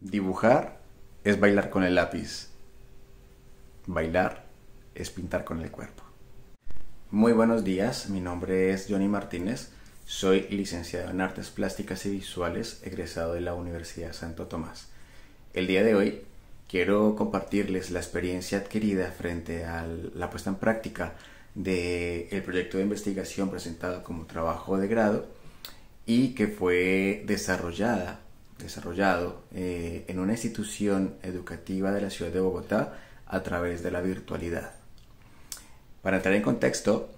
Dibujar es bailar con el lápiz. Bailar es pintar con el cuerpo. Muy buenos días, mi nombre es Johnny Martínez. Soy licenciado en Artes Plásticas y Visuales, egresado de la Universidad Santo Tomás. El día de hoy quiero compartirles la experiencia adquirida frente a la puesta en práctica del proyecto de investigación presentado como trabajo de grado y que fue desarrollado en una institución educativa de la ciudad de Bogotá a través de la virtualidad. Para entrar en contexto,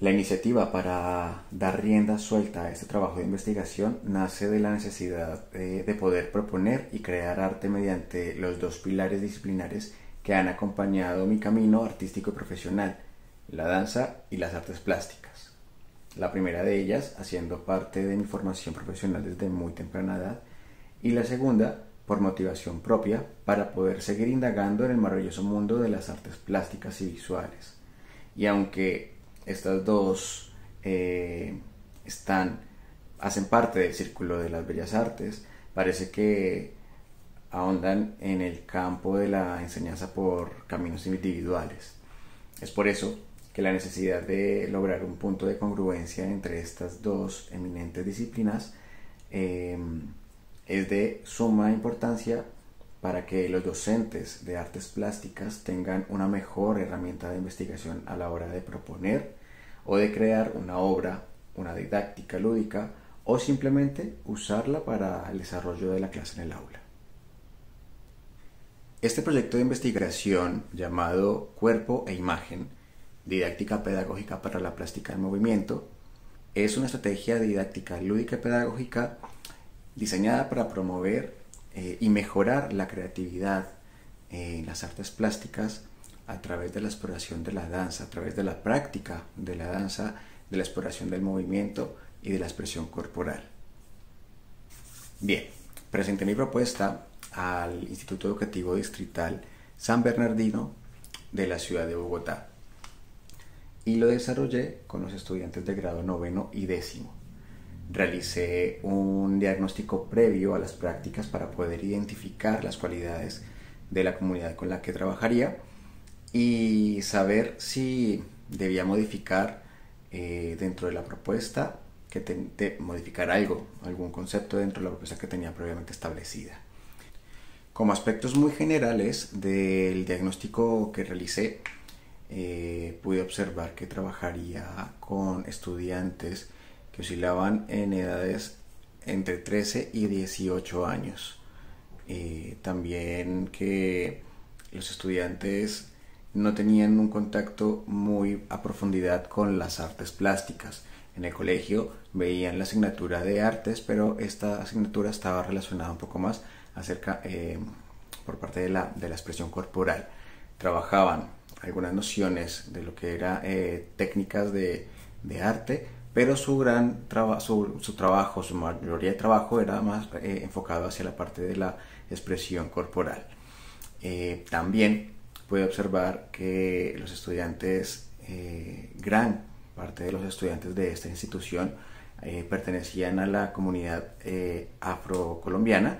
la iniciativa para dar rienda suelta a este trabajo de investigación nace de la necesidad de poder proponer y crear arte mediante los dos pilares disciplinares que han acompañado mi camino artístico y profesional, la danza y las artes plásticas. La primera de ellas haciendo parte de mi formación profesional desde muy temprana edad y la segunda por motivación propia para poder seguir indagando en el maravilloso mundo de las artes plásticas y visuales. Y aunque estas dos hacen parte del círculo de las bellas artes, parece que ahondan en el campo de la enseñanza por caminos individuales. Es por eso que la necesidad de lograr un punto de congruencia entre estas dos eminentes disciplinas es de suma importancia para que los docentes de artes plásticas tengan una mejor herramienta de investigación a la hora de proponer o de crear una obra, una didáctica lúdica o simplemente usarla para el desarrollo de la clase en el aula. Este proyecto de investigación llamado Cuerpo e Imagen, didáctica pedagógica para la plástica en movimiento, es una estrategia didáctica lúdica y pedagógica diseñada para promover y mejorar la creatividad en las artes plásticas a través de la exploración de la danza, a través de la práctica de la danza, de la exploración del movimiento y de la expresión corporal. Bien, presenté mi propuesta al Instituto Educativo Distrital San Bernardino de la ciudad de Bogotá y lo desarrollé con los estudiantes de grado 9º y 10º. Realicé un diagnóstico previo a las prácticas para poder identificar las cualidades de la comunidad con la que trabajaría y saber si debía modificar dentro de la propuesta, modificar algún concepto dentro de la propuesta que tenía previamente establecida. Como aspectos muy generales del diagnóstico que realicé, pude observar que trabajaría con estudiantes que oscilaban en edades entre 13 y 18 años. También que los estudiantes no tenían un contacto muy a profundidad con las artes plásticas. En el colegio veían la asignatura de artes, pero esta asignatura estaba relacionada un poco más por parte de la expresión corporal. Trabajaban algunas nociones de lo que era técnicas de arte, pero su mayoría de trabajo era más enfocado hacia la parte de la expresión corporal. También puede observar que los estudiantes, gran parte de los estudiantes de esta institución pertenecían a la comunidad afrocolombiana,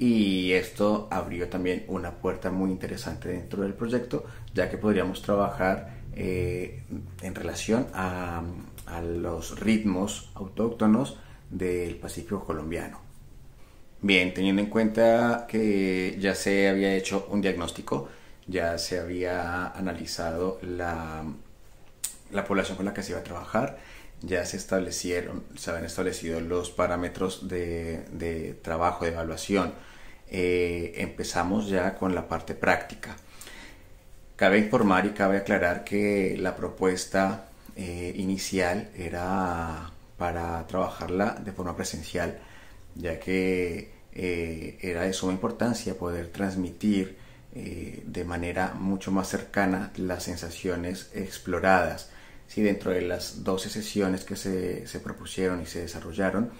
y esto abrió también una puerta muy interesante dentro del proyecto, ya que podríamos trabajar en relación a los ritmos autóctonos del Pacífico colombiano. Bien, teniendo en cuenta que ya se había hecho un diagnóstico, ya se había analizado la población con la que se iba a trabajar, ya se habían establecido los parámetros de trabajo, de evaluación. Empezamos ya con la parte práctica. Cabe informar y cabe aclarar que la propuesta inicial era para trabajarla de forma presencial, ya que era de suma importancia poder transmitir de manera mucho más cercana las sensaciones exploradas. Sí, dentro de las 12 sesiones que se propusieron y se desarrollaron,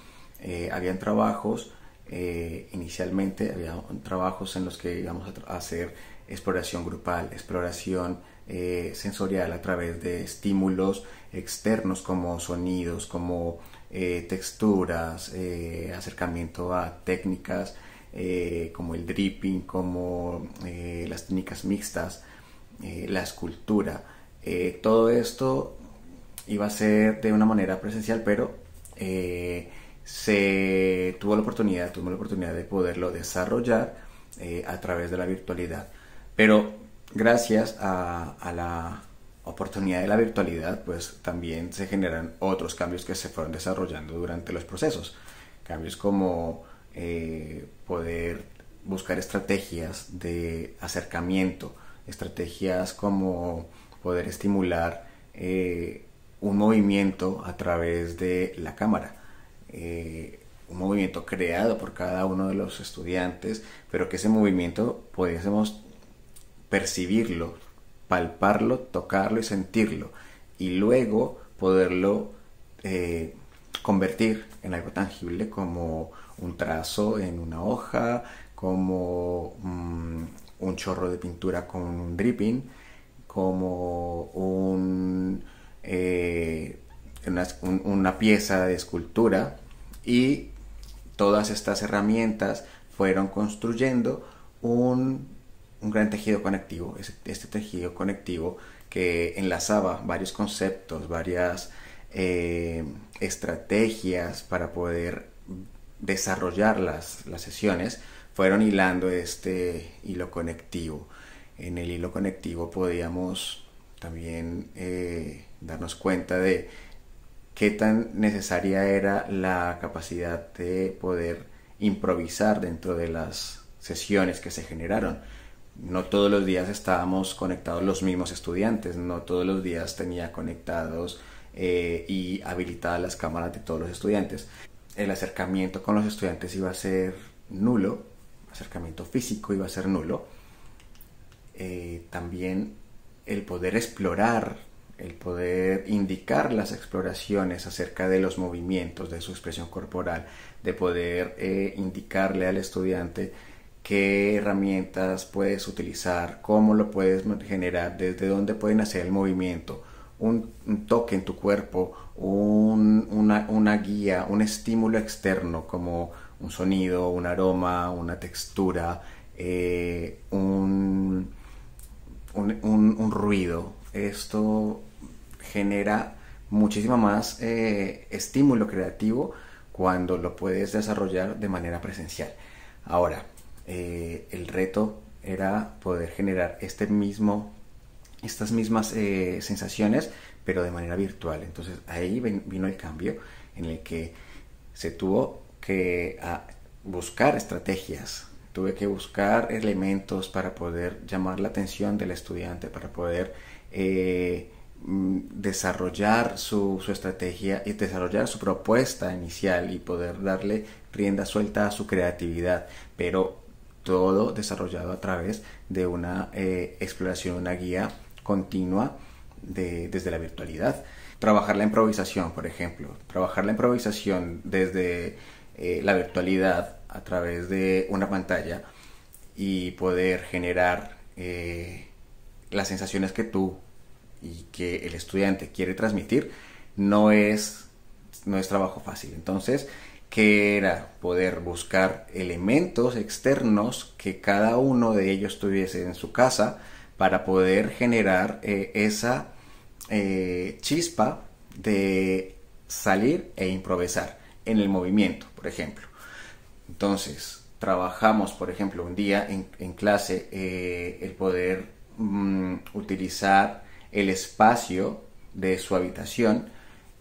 habían trabajos, inicialmente había trabajos en los que íbamos a hacer exploración grupal, exploración sensorial a través de estímulos externos como sonidos, como texturas, acercamiento a técnicas como el dripping, como las técnicas mixtas, la escultura. Todo esto iba a ser de una manera presencial, pero tuvo la oportunidad de poderlo desarrollar a través de la virtualidad. Pero gracias a la oportunidad de la virtualidad, pues también se generan otros cambios que se fueron desarrollando durante los procesos. Cambios como poder buscar estrategias de acercamiento, estrategias como poder estimular un movimiento a través de la cámara, un movimiento creado por cada uno de los estudiantes, pero que ese movimiento pudiésemos percibirlo, palparlo, tocarlo y sentirlo, y luego poderlo convertir en algo tangible, como un trazo en una hoja, como un chorro de pintura con un dripping, como una pieza de escultura. Y todas estas herramientas fueron construyendo un gran tejido conectivo. Este tejido conectivo que enlazaba varios conceptos, varias estrategias para poder desarrollar las sesiones, fueron hilando este hilo conectivo. En el hilo conectivo podíamos también darnos cuenta de qué tan necesaria era la capacidad de poder improvisar dentro de las sesiones que se generaron. No todos los días estábamos conectados los mismos estudiantes, no todos los días tenía conectados y habilitadas las cámaras de todos los estudiantes. El acercamiento con los estudiantes iba a ser nulo, el acercamiento físico iba a ser nulo. También el poder explorar, el poder indicar las exploraciones acerca de los movimientos, de su expresión corporal, de poder indicarle al estudiante qué herramientas puedes utilizar, cómo lo puedes generar, desde dónde pueden hacer el movimiento, un toque en tu cuerpo, una guía, un estímulo externo como un sonido, un aroma, una textura, un ruido. Esto genera muchísimo más estímulo creativo cuando lo puedes desarrollar de manera presencial. Ahora, el reto era poder generar estas mismas sensaciones, pero de manera virtual. Entonces ahí vino el cambio en el que se tuvo que buscar estrategias, tuve que buscar elementos para poder llamar la atención del estudiante, para poder desarrollar su estrategia y desarrollar su propuesta inicial y poder darle rienda suelta a su creatividad, pero todo desarrollado a través de una exploración, una guía continua desde la virtualidad. Trabajar la improvisación, por ejemplo, trabajar la improvisación desde la virtualidad a través de una pantalla y poder generar las sensaciones que tú y que el estudiante quiere transmitir no es trabajo fácil. Entonces, que era poder buscar elementos externos que cada uno de ellos tuviese en su casa para poder generar esa chispa de salir e improvisar en el movimiento, por ejemplo. Entonces, trabajamos, por ejemplo, un día en clase el poder utilizar el espacio de su habitación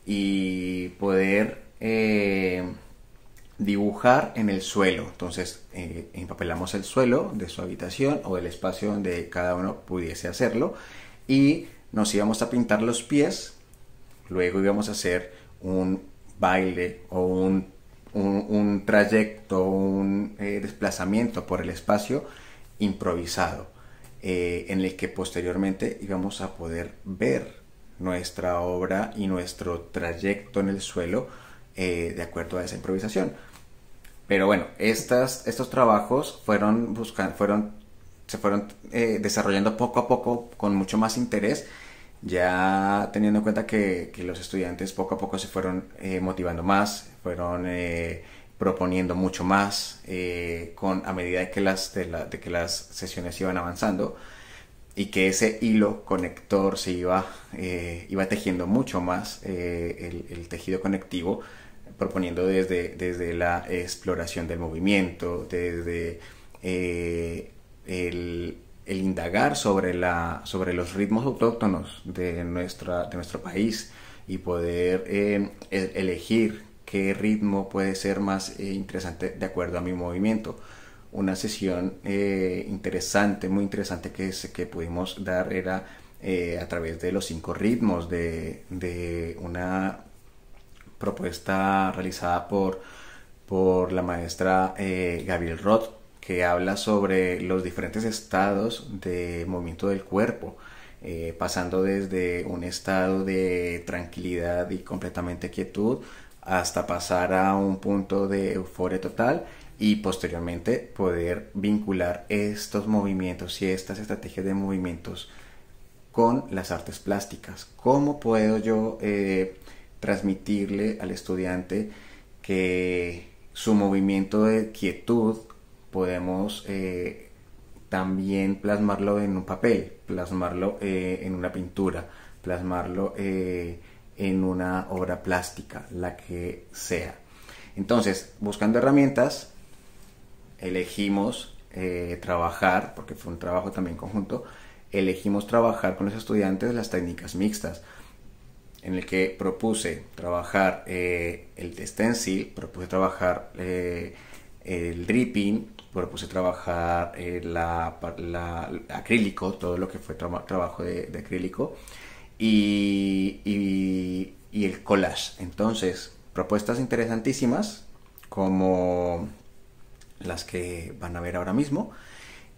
y poder dibujar en el suelo. Entonces empapelamos el suelo de su habitación o del espacio donde cada uno pudiese hacerlo y nos íbamos a pintar los pies. Luego íbamos a hacer un baile o un trayecto, un desplazamiento por el espacio improvisado, en el que posteriormente íbamos a poder ver nuestra obra y nuestro trayecto en el suelo de acuerdo a esa improvisación. Pero bueno, estos trabajos se fueron desarrollando poco a poco con mucho más interés, ya teniendo en cuenta que los estudiantes poco a poco se fueron motivando más, fueron proponiendo mucho más a medida de que de que las sesiones iban avanzando, y que ese hilo conector se iba tejiendo mucho más el tejido conectivo, proponiendo desde la exploración del movimiento, desde el indagar sobre los ritmos autóctonos de nuestro país, y poder elegir qué ritmo puede ser más interesante de acuerdo a mi movimiento. Una sesión interesante, muy interesante que pudimos dar era a través de los 5 ritmos de una propuesta realizada por la maestra Gabriel Roth, que habla sobre los diferentes estados de movimiento del cuerpo, pasando desde un estado de tranquilidad y completamente quietud hasta pasar a un punto de euforia total, y posteriormente poder vincular estos movimientos y estas estrategias de movimientos con las artes plásticas. ¿Cómo puedo yo transmitirle al estudiante que su movimiento de quietud podemos también plasmarlo en un papel, plasmarlo en una pintura, plasmarlo en una obra plástica, la que sea? Entonces, buscando herramientas, elegimos trabajar, porque fue un trabajo también conjunto, elegimos trabajar con los estudiantes las técnicas mixtas, en el que propuse trabajar el stencil, propuse trabajar el dripping, propuse trabajar acrílico, todo lo que fue trabajo de acrílico, y el collage. Entonces, propuestas interesantísimas como las que van a ver ahora mismo,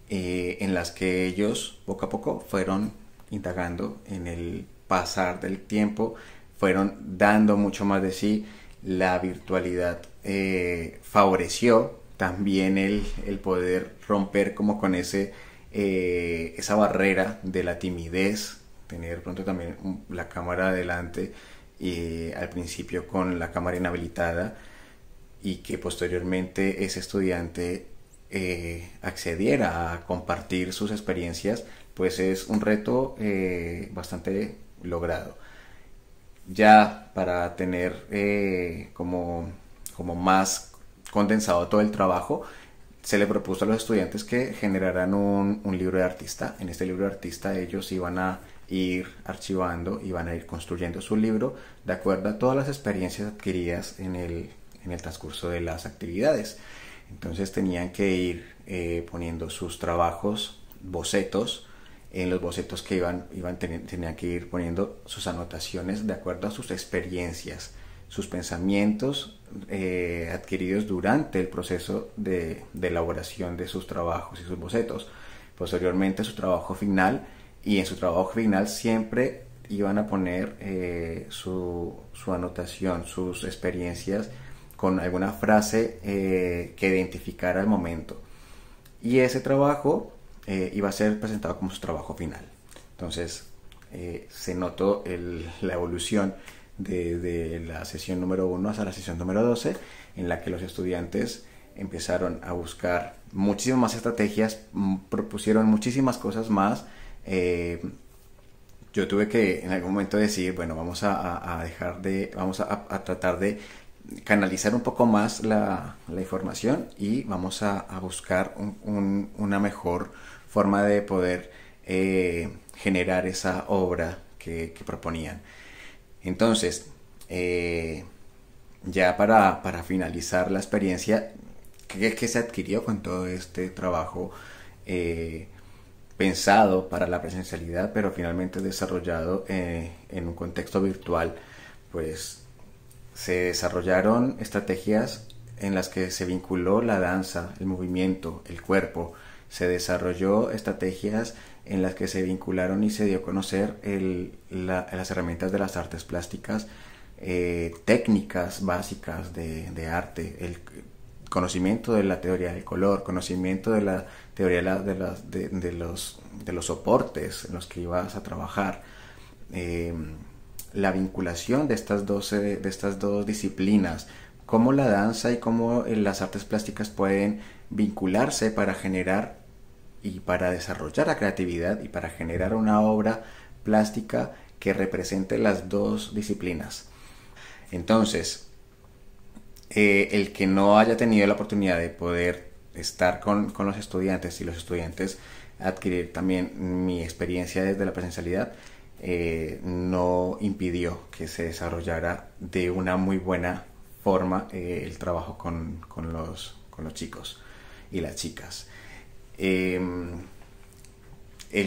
en las que ellos poco a poco fueron indagando en el pasar del tiempo, fueron dando mucho más de sí. La virtualidad favoreció también el poder romper como con esa barrera de la timidez, tener pronto también la cámara adelante, al principio con la cámara inhabilitada, y que posteriormente ese estudiante accediera a compartir sus experiencias, pues es un reto bastante logrado. Ya para tener como más condensado todo el trabajo, se le propuso a los estudiantes que generaran un libro de artista. En este libro de artista ellos iban a ir archivando, iban a ir construyendo su libro de acuerdo a todas las experiencias adquiridas en el transcurso de las actividades. Entonces tenían que ir poniendo sus trabajos, bocetos. En los bocetos que tenían que ir poniendo sus anotaciones de acuerdo a sus experiencias, sus pensamientos adquiridos durante el proceso de elaboración de sus trabajos y sus bocetos. Posteriormente su trabajo final, y en su trabajo final siempre iban a poner su anotación, sus experiencias, con alguna frase que identificara el momento. Y ese trabajo iba a ser presentado como su trabajo final. Entonces se notó la evolución de la sesión número 1 hasta la sesión número 12, en la que los estudiantes empezaron a buscar muchísimas más estrategias, propusieron muchísimas cosas más. Yo tuve que en algún momento decir, bueno, vamos a tratar de canalizar un poco más la información, y vamos a buscar una mejor forma de poder generar esa obra que proponían. Entonces, ya para finalizar la experiencia que se adquirió con todo este trabajo pensado para la presencialidad, pero finalmente desarrollado en un contexto virtual, pues se desarrollaron estrategias en las que se vinculó la danza, el movimiento, el cuerpo. Se desarrolló estrategias en las que se vincularon y se dio a conocer las herramientas de las artes plásticas, técnicas básicas de arte, el conocimiento de la teoría del color, conocimiento de la teoría de los soportes en los que ibas a trabajar, la vinculación de estas dos disciplinas, cómo la danza y cómo las artes plásticas pueden vincularse para generar y para desarrollar la creatividad y para generar una obra plástica que represente las dos disciplinas. Entonces, el que no haya tenido la oportunidad de poder estar con los estudiantes y los estudiantes adquirir también mi experiencia desde la presencialidad, no impidió que se desarrollara de una muy buena forma el trabajo con los chicos y las chicas. El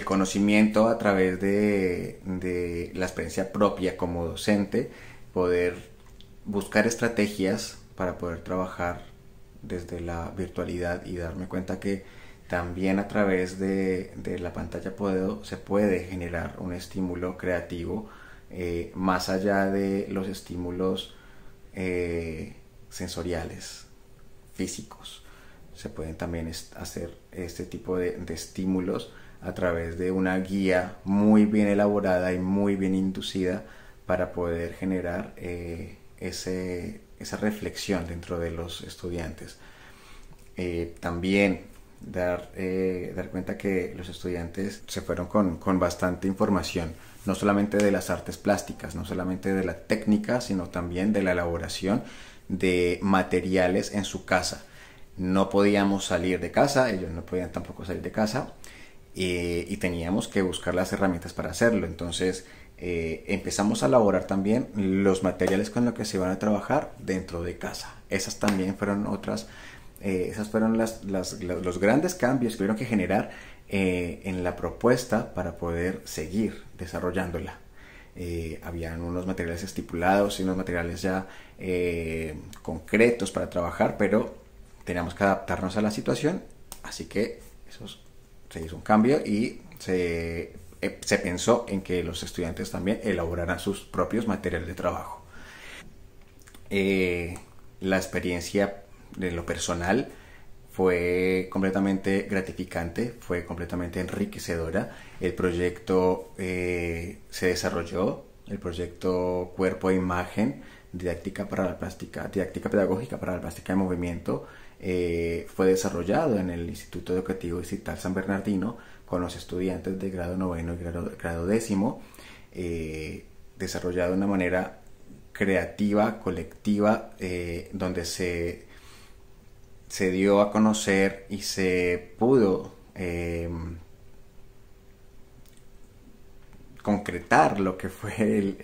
conocimiento a través de la experiencia propia como docente, poder buscar estrategias para poder trabajar desde la virtualidad y darme cuenta que también a través de la pantalla se puede generar un estímulo creativo más allá de los estímulos sensoriales, físicos. Se pueden también hacer este tipo de estímulos a través de una guía muy bien elaborada y muy bien inducida para poder generar esa reflexión dentro de los estudiantes. También dar cuenta que los estudiantes se fueron con bastante información, no solamente de las artes plásticas, no solamente de la técnica, sino también de la elaboración de materiales en su casa. No podíamos salir de casa, ellos no podían tampoco salir de casa, y teníamos que buscar las herramientas para hacerlo. Entonces empezamos a elaborar también los materiales con los que se iban a trabajar dentro de casa. Esas también fueron esas fueron los grandes cambios que tuvieron que generar en la propuesta para poder seguir desarrollándola. Habían unos materiales estipulados y unos materiales ya concretos para trabajar, pero teníamos que adaptarnos a la situación, así que se hizo un cambio y se pensó en que los estudiantes también elaboraran sus propios materiales de trabajo. La experiencia de lo personal fue completamente gratificante, fue completamente enriquecedora. El proyecto se desarrolló, el proyecto Cuerpo e Imagen, didáctica pedagógica para la plástica de movimiento, fue desarrollado en el Instituto Educativo Distrital San Bernardino con los estudiantes de grado noveno y grado décimo, desarrollado de una manera creativa, colectiva, donde se dio a conocer y se pudo concretar lo que fue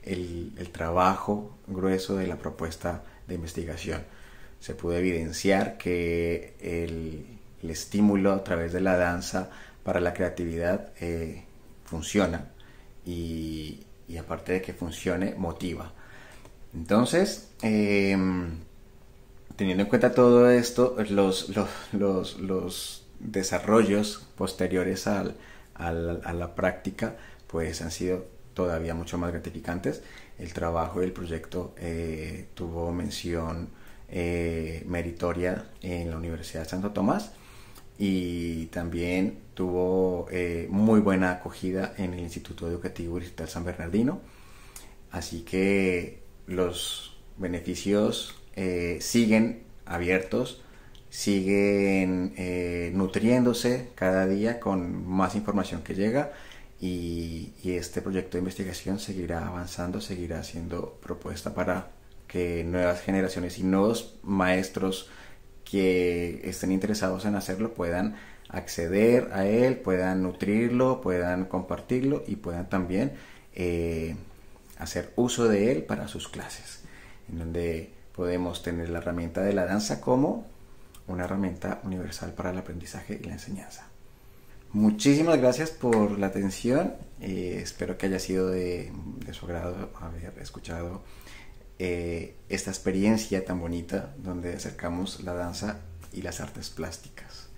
el trabajo grueso de la propuesta de investigación. Se pudo evidenciar que el estímulo a través de la danza para la creatividad funciona y aparte de que funcione, motiva. Entonces, teniendo en cuenta todo esto, los desarrollos posteriores a la práctica pues han sido todavía mucho más gratificantes. El trabajo y el proyecto tuvo mención meritoria en la Universidad de Santo Tomás y también tuvo muy buena acogida en el Instituto Educativo Distrital San Bernardino. Así que los beneficios siguen abiertos, siguen nutriéndose cada día con más información que llega y este proyecto de investigación seguirá avanzando, seguirá siendo propuesta para que nuevas generaciones y nuevos maestros que estén interesados en hacerlo puedan acceder a él, puedan nutrirlo, puedan compartirlo y puedan también hacer uso de él para sus clases, en donde podemos tener la herramienta de la danza como una herramienta universal para el aprendizaje y la enseñanza. Muchísimas gracias por la atención, espero que haya sido de su agrado haber escuchado esta experiencia tan bonita donde acercamos la danza y las artes plásticas.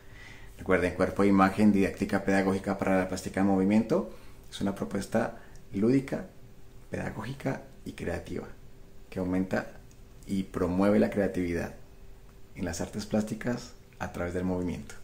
Recuerden, Cuerpo e Imagen, didáctica pedagógica para la plástica de movimiento, es una propuesta lúdica, pedagógica y creativa que aumenta y promueve la creatividad en las artes plásticas a través del movimiento.